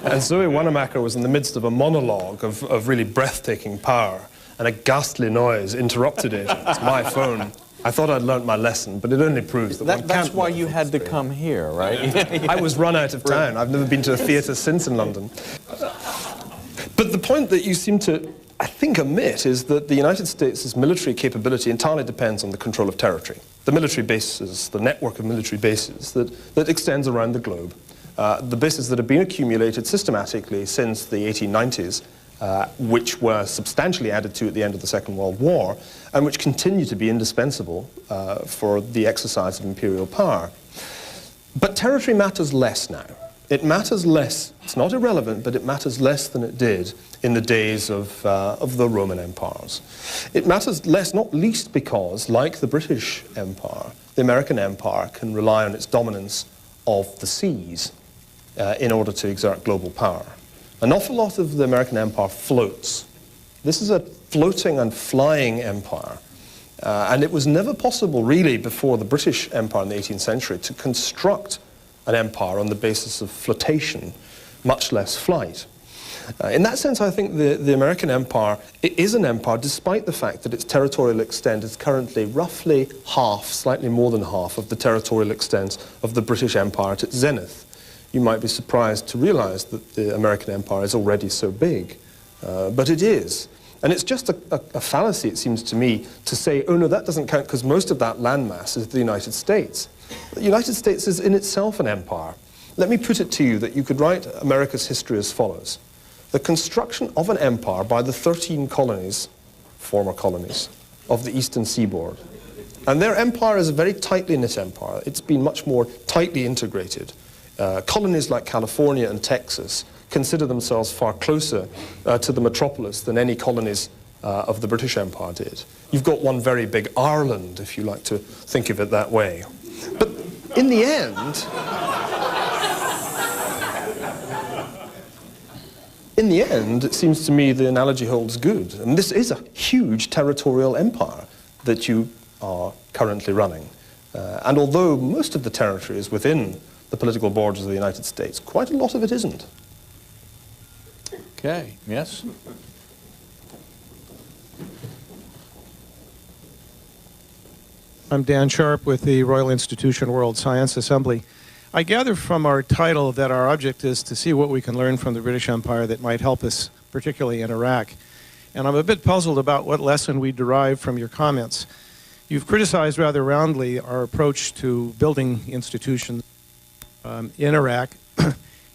And Zoe Wanamaker was in the midst of a monologue of really breathtaking power, and a ghastly noise interrupted it. It's my phone. I thought I'd learnt my lesson, but it only proves that one can't. That's why you had to come here, right? I was run out of town. I've never been to a theatre since in London. But the point that you seem to, I think, omit is that the United States' military capability entirely depends on the control of territory. The military bases, the network of military bases that extends around the globe. The bases that have been accumulated systematically since the 1890s, which were substantially added to at the end of the Second World War, and which continue to be indispensable for the exercise of imperial power. But territory matters less now. it matters less. It's not irrelevant, but it matters less than it did in the days of the Roman empires. It matters less, not least because, like the British Empire, the American Empire can rely on its dominance of the seas in order to exert global power. An awful lot of the American Empire floats. This is a floating and flying empire. And it was never possible, really, before the British Empire in the 18th century to construct an empire on the basis of flotation, much less flight. In that sense, I think the American empire is an empire, despite the fact that its territorial extent is currently roughly half, slightly more than half, of the territorial extent of the British Empire at its zenith. You might be surprised to realize that the American empire is already so big, but it is. And it's just a fallacy, it seems to me, to say, oh no, that doesn't count because most of that landmass is the United States. The United States is in itself an empire. Let me put it to you that you could write America's history as follows. The construction of an empire by the 13 colonies, former colonies, of the eastern seaboard. And their empire is a very tightly knit empire. It's been much more tightly integrated. Colonies like California and Texas consider themselves far closer to the metropolis than any colonies of the British Empire did. You've got one very big Ireland, if you like to think of it that way. But in the end, it seems to me the analogy holds good. And this is a huge territorial empire that you are currently running. And although most of the territory is within the political borders of the United States, quite a lot of it isn't. Okay, yes? I'm Dan Sharp with the Royal Institution World Science Assembly. I gather from our title that our object is to see what we can learn from the British Empire that might help us, particularly in Iraq. And I'm a bit puzzled about what lesson we derive from your comments. You've criticized rather roundly our approach to building institutions in Iraq.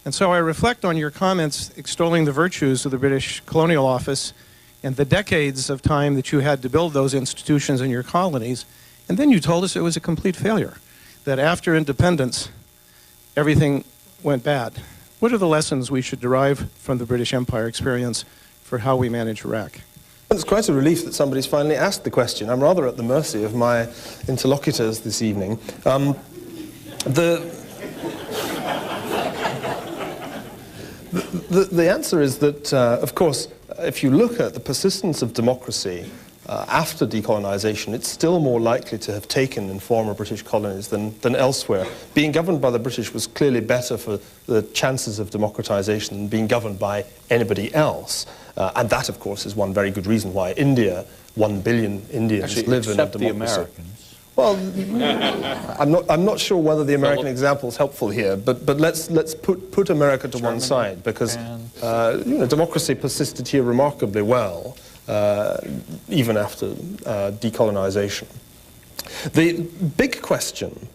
And so I reflect on your comments extolling the virtues of the British Colonial Office and the decades of time that you had to build those institutions in your colonies. And then you told us it was a complete failure, that after independence, everything went bad. What are the lessons we should derive from the British Empire experience for how we manage Iraq? It's quite a relief that somebody's finally asked the question. I'm rather at the mercy of my interlocutors this evening. The answer is that, of course, if you look at the persistence of democracy after decolonization, it's still more likely to have taken in former British colonies than elsewhere. Being governed by the British was clearly better for the chances of democratization than being governed by anybody else. And that, of course, is one very good reason why India, 1 billion Indians live in a democracy. The Americans. Well, I'm not sure whether the American example is helpful here, but let's put America to one side, because you know, democracy persisted here remarkably well, even after decolonization. The big question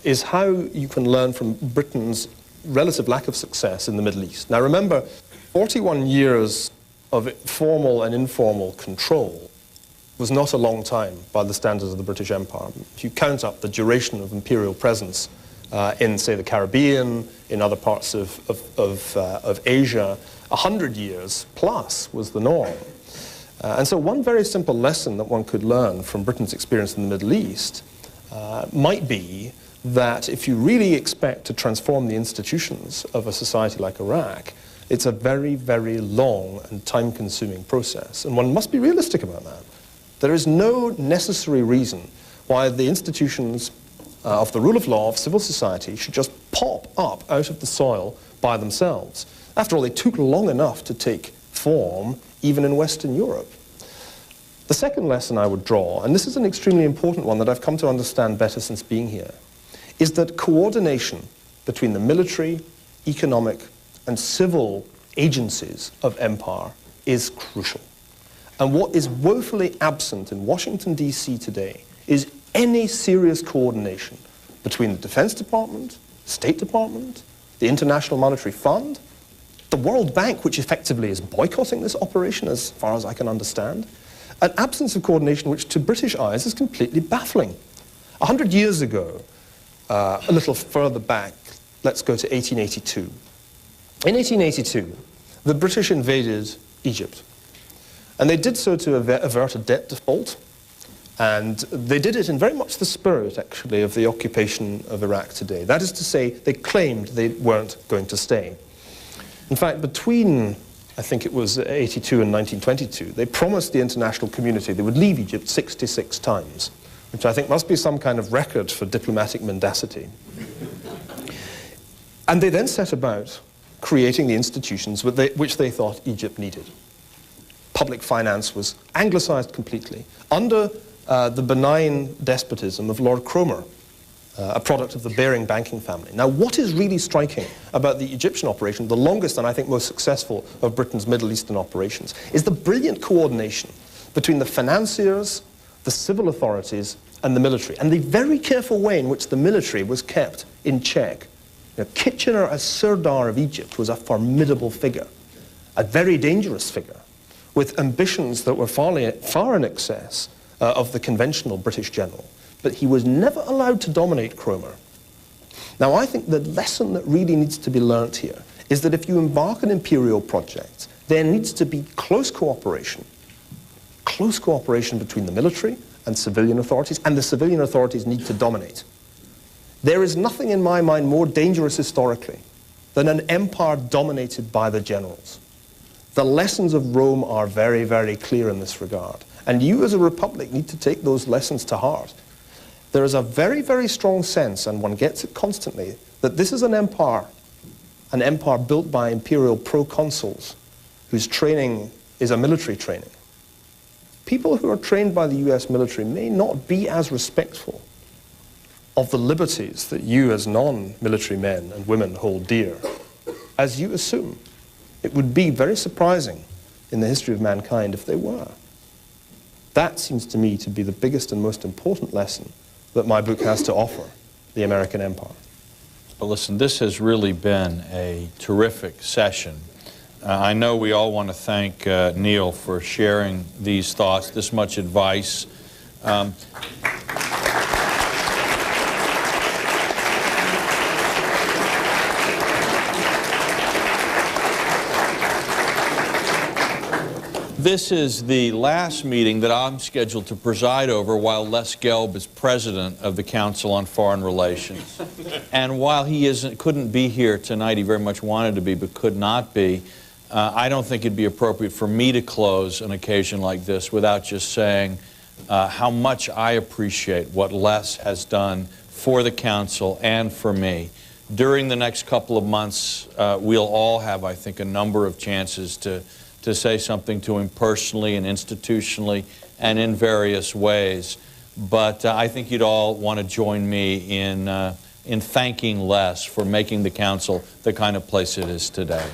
is how you can learn from Britain's relative lack of success in the Middle East. Now remember, 41 years of formal and informal control was not a long time by the standards of the British Empire. If you count up the duration of imperial presence in, say, the Caribbean, in other parts of Asia, 100 years plus was the norm. And so one very simple lesson that one could learn from Britain's experience in the Middle East might be that if you really expect to transform the institutions of a society like Iraq, it's a very, very long and time-consuming process. And one must be realistic about that. There is no necessary reason why the institutions of the rule of law, of civil society, should just pop up out of the soil by themselves. After all, they took long enough to take form, even in Western Europe. The second lesson I would draw, and this is an extremely important one that I've come to understand better since being here, is that coordination between the military, economic, and civil agencies of empire is crucial. And what is woefully absent in Washington, D.C. today is any serious coordination between the Defense Department, State Department, the International Monetary Fund, the World Bank, which effectively is boycotting this operation as far as I can understand, an absence of coordination which to British eyes is completely baffling. 100 years ago, a little further back, let's go to 1882. In 1882, the British invaded Egypt. And they did so to avert a debt default. And they did it in very much the spirit, actually, of the occupation of Iraq today. That is to say, they claimed they weren't going to stay. In fact, between, I think it was 82 and 1922, they promised the international community they would leave Egypt 66 times, which I think must be some kind of record for diplomatic mendacity. And they then set about creating the institutions which they thought Egypt needed. Public finance was anglicized completely under the benign despotism of Lord Cromer, a product of the Baring banking family. Now, what is really striking about the Egyptian operation, the longest and I think most successful of Britain's Middle Eastern operations, is the brilliant coordination between the financiers, the civil authorities, and the military, and the very careful way in which the military was kept in check. You know, Kitchener as Sirdar of Egypt was a formidable figure, a very dangerous figure, with ambitions that were far in excess of the conventional British general. But he was never allowed to dominate Cromer. Now, I think the lesson that really needs to be learnt here is that if you embark on imperial projects, there needs to be close cooperation between the military and civilian authorities, and the civilian authorities need to dominate. There is nothing in my mind more dangerous historically than an empire dominated by the generals. The lessons of Rome are very, very clear in this regard. And you as a republic need to take those lessons to heart. There is a very, very strong sense, and one gets it constantly, that this is an empire built by imperial proconsuls whose training is a military training. People who are trained by the US military may not be as respectful of the liberties that you as non-military men and women hold dear as you assume. It would be very surprising in the history of mankind if they were. That seems to me to be the biggest and most important lesson that my book has to offer the American empire. Well, listen, this has really been a terrific session. I know we all want to thank Neil for sharing these thoughts, this much advice. This is the last meeting that I'm scheduled to preside over while Les Gelb is president of the Council on Foreign Relations. And while he couldn't be here tonight, he very much wanted to be but could not be, I don't think it'd be appropriate for me to close an occasion like this without just saying how much I appreciate what Les has done for the Council and for me. During the next couple of months, we'll all have, I think, a number of chances to say something to him personally and institutionally and in various ways. But I think you'd all want to join me in thanking Les for making the Council the kind of place it is today.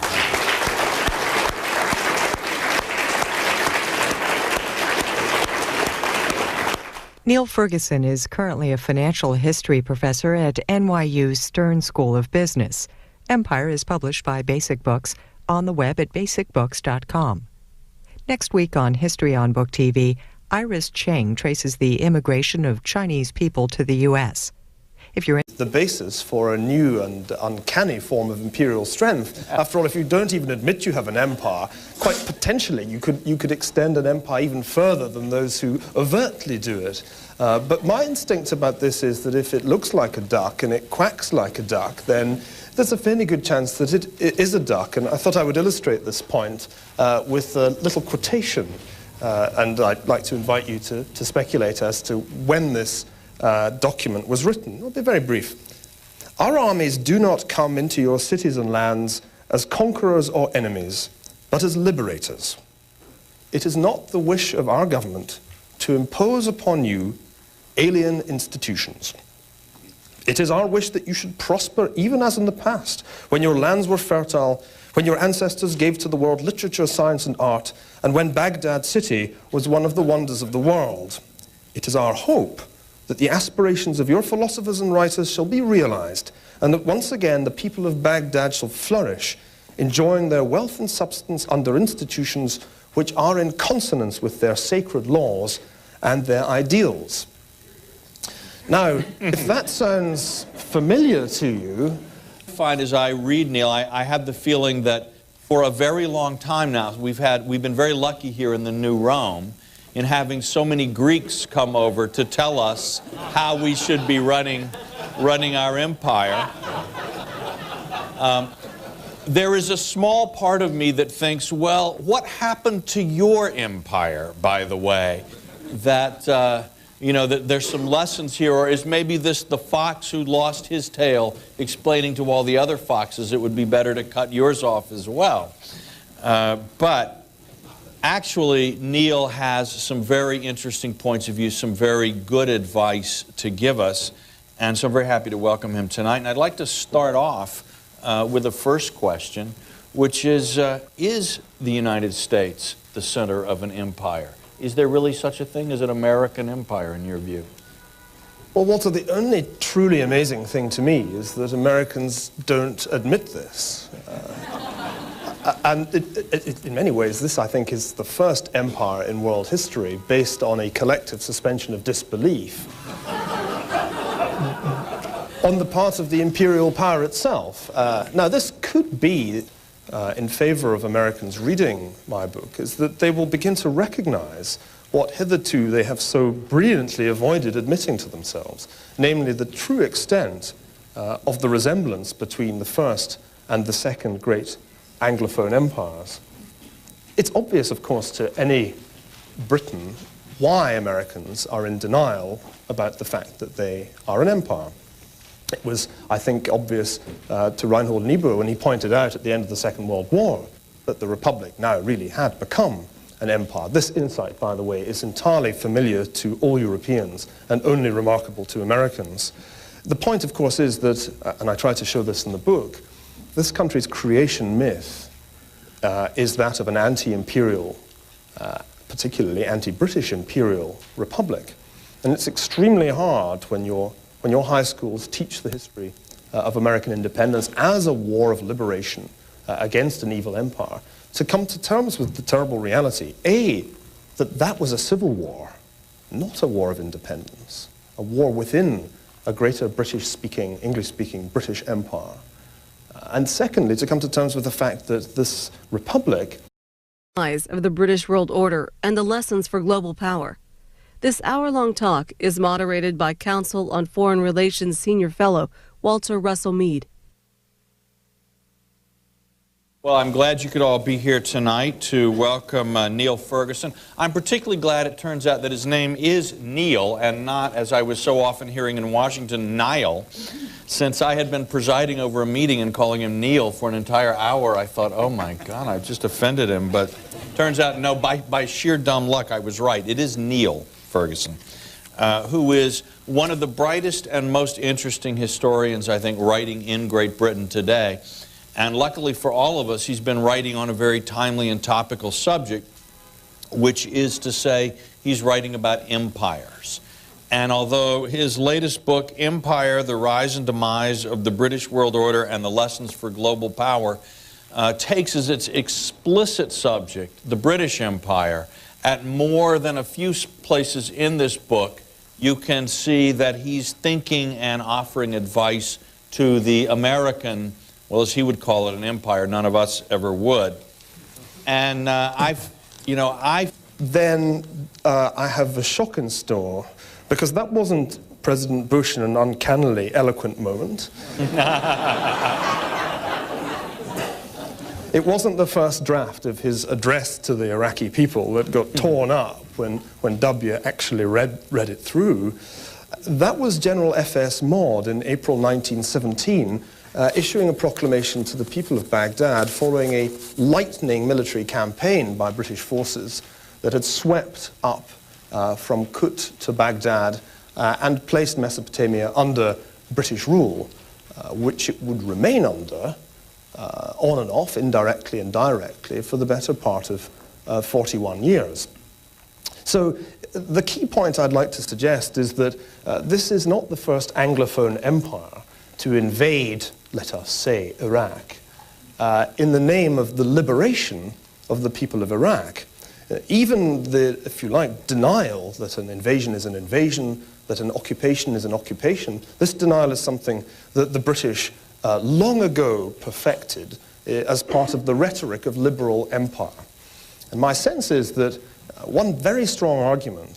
Neil Ferguson is currently a financial history professor at NYU's Stern School of Business. Empire is published by Basic Books, on the web at basicbooks.com. Next week on History on Book TV, Iris Cheng traces the immigration of Chinese people to the U.S. If you're the basis for a new and uncanny form of imperial strength. After all, if you don't even admit you have an empire, quite potentially you could extend an empire even further than those who overtly do it. But my instinct about this is that if it looks like a duck and it quacks like a duck, then there's a fairly good chance that it is a duck. And I thought I would illustrate this point with a little quotation. And I'd like to invite you to speculate as to when this document was written. It'll be very brief. Our armies do not come into your cities and lands as conquerors or enemies, but as liberators. It is not the wish of our government to impose upon you alien institutions. It is our wish that you should prosper even as in the past, when your lands were fertile, when your ancestors gave to the world literature, science, and art, and when Baghdad city was one of the wonders of the world. It is our hope that the aspirations of your philosophers and writers shall be realized, and that once again the people of Baghdad shall flourish, enjoying their wealth and substance under institutions which are in consonance with their sacred laws and their ideals. Now, if that sounds familiar to you, find as I read Neil, I have the feeling that for a very long time now, we've been very lucky here in the New Rome in having so many Greeks come over to tell us how we should be running our empire. There is a small part of me that thinks, well, what happened to your empire, by the way? That, you know, that there's some lessons here, or is maybe this the fox who lost his tail explaining to all the other foxes it would be better to cut yours off as well? But actually, Neil has some very interesting points of view, some very good advice to give us, and so I'm very happy to welcome him tonight. And I'd like to start off with the first question, which is the United States the center of an empire? Is there really such a thing as an American empire, in your view? Well, Walter, the only truly amazing thing to me is that Americans don't admit this. And in many ways, this, I think, is the first empire in world history based on a collective suspension of disbelief on the part of the imperial power itself. Now, this could be in favor of Americans reading my book, is that they will begin to recognize what hitherto they have so brilliantly avoided admitting to themselves, namely the true extent of the resemblance between the first and the second great Anglophone empires. It's obvious, of course, to any Briton why Americans are in denial about the fact that they are an empire. It was, I think, obvious to Reinhold Niebuhr when he pointed out at the end of the Second World War that the Republic now really had become an empire. This insight, by the way, is entirely familiar to all Europeans and only remarkable to Americans. The point, of course, is that, and I try to show this in the book, this country's creation myth is that of an anti-imperial, particularly anti-British imperial republic. And it's extremely hard when your high schools teach the history of American independence as a war of liberation against an evil empire, to come to terms with the terrible reality, A, that was a civil war, not a war of independence, a war within a greater British-speaking, English-speaking British empire. And secondly, to come to terms with the fact that this republic of the British world order and the lessons for global power. This hour-long talk is moderated by Council on Foreign Relations Senior Fellow Walter Russell Mead. Well, I'm glad you could all be here tonight to welcome Neil Ferguson. I'm particularly glad it turns out that his name is Neil and not, as I was so often hearing in Washington, Niall. Since I had been presiding over a meeting and calling him Neil for an entire hour, I thought, oh my God, I've just offended him. But turns out, no, by sheer dumb luck, I was right. It is Neil Ferguson, who is one of the brightest and most interesting historians, I think, writing in Great Britain today. And luckily for all of us, he's been writing on a very timely and topical subject, which is to say he's writing about empires. And although his latest book, Empire, The Rise and Demise of the British World Order and the Lessons for Global Power, takes as its explicit subject the British Empire, at more than a few places in this book, you can see that he's thinking and offering advice to the American, well, as he would call it, an empire. None of us ever would. And I have a shock in store, because that wasn't President Bush in an uncannily eloquent moment. It wasn't the first draft of his address to the Iraqi people that got torn up when W actually read it through. That was General F.S. Maud in April 1917, issuing a proclamation to the people of Baghdad following a lightning military campaign by British forces that had swept up from Kut to Baghdad and placed Mesopotamia under British rule, which it would remain under on and off, indirectly and directly, for the better part of 41 years. So the key point I'd like to suggest is that this is not the first Anglophone empire to invade, let us say, Iraq, in the name of the liberation of the people of Iraq. Even the, if you like, denial that an invasion is an invasion, that an occupation is an occupation, this denial is something that the British long ago perfected as part of the rhetoric of liberal empire. And my sense is that one very strong argument